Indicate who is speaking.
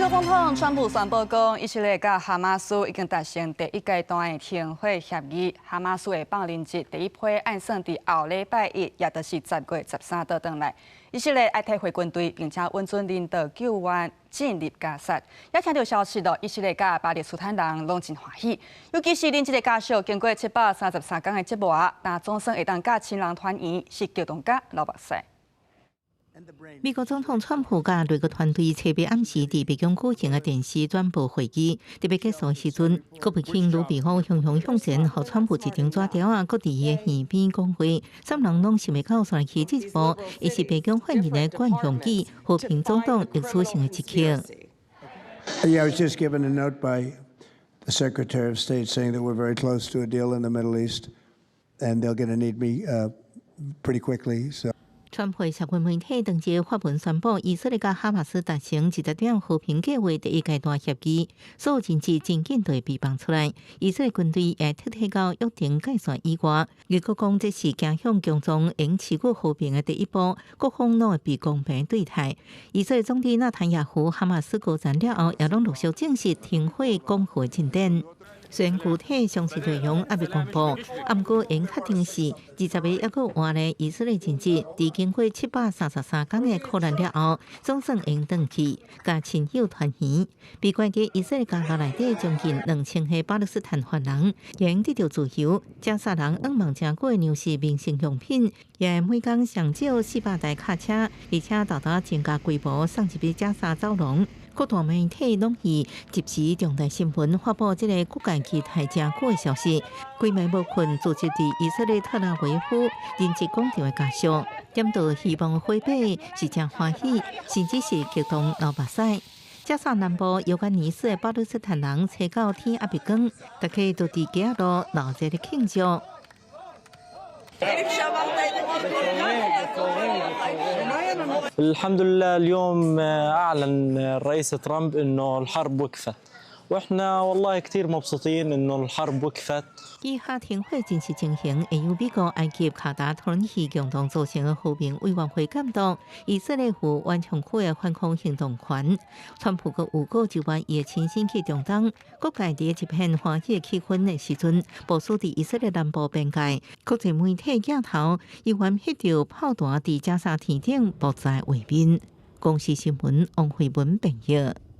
Speaker 1: 国总统川普宣布讲，以色列甲哈马斯已经达成第一阶段的停火协议。哈马斯的放人节第一批按算伫后礼拜一，也就是10月13倒转来。以色列爱退回军队，并且稳准领导救援进入加沙。也听到消息咯，以色列甲巴勒斯坦人拢真欢喜，尤其是恁这个家属经过733天的折磨，但总算会当甲亲人团圆，是激动甲流目屎。
Speaker 2: 美国总统川普甲内阁团队特别暗时伫白宫举行的电视转播会议，特别结束时阵，国务卿卢比奥雄雄向前，互川普一张纸条啊，搁伫伊的耳边讲话，三人拢想袂到选起这一步，伊是白宫发言的惯用语，和平总统历史性的一刻。
Speaker 3: Yeah, I was just given a note by the Secretary of State saying that we're very close to a deal in the Middle East, and they're going to need me pretty quickly. So.
Speaker 2: 川普社群媒体当日发文宣布，以色列甲哈马斯达成20点和平计划第一阶段协议，所有人质真紧就被放出来。以色列军队也撤退到约定界线以外。美国讲这是走向共同应持久和平的第一步，各方拢会被公平对待。以色列总理纳坦雅胡哈马斯高层了后，也拢陆续证实停火讲和进展。虽然具体详细内容还未公布，不过应确定是20个还阁活的以色列人质，伫经过733天的苦难了后，总算应回去，甲亲友团圆。被关在以色列监狱内底将近2000个巴勒斯坦犯人，也应得到自由。加沙人仰望正过粮食、民生用品，也每天上少400台卡车，而且大大增加规模，送入加沙走廊。各大媒体拢以及时重大新闻发布这个国界期待真久的消息。规暝无困，组织伫以色列特拉维夫临时广场的家属，点到希望火把是真欢喜，甚至是激动流目屎。加沙南部有关尼斯的巴勒斯坦人找到天还未光，大家都伫街路闹热的庆祝。
Speaker 4: الحمد لله اليوم أعلن الرئيس ترامب إنه الحرب وقفت وإحنا والله كتير مبسوطين إنه الحرب وقفت。
Speaker 2: 以下停火正式进行，会由美国、埃及、卡达、土耳其共同组成的和平委员会监督。以色列负顽强区的反恐行动权。川普阁有告就愿伊的亲身去中东，各界伫一片欢喜的气氛的时阵，部署伫以色列南部边界，国际媒体镜头依然翕到炮弹伫加沙天顶爆炸画面。公视新闻王慧文编译。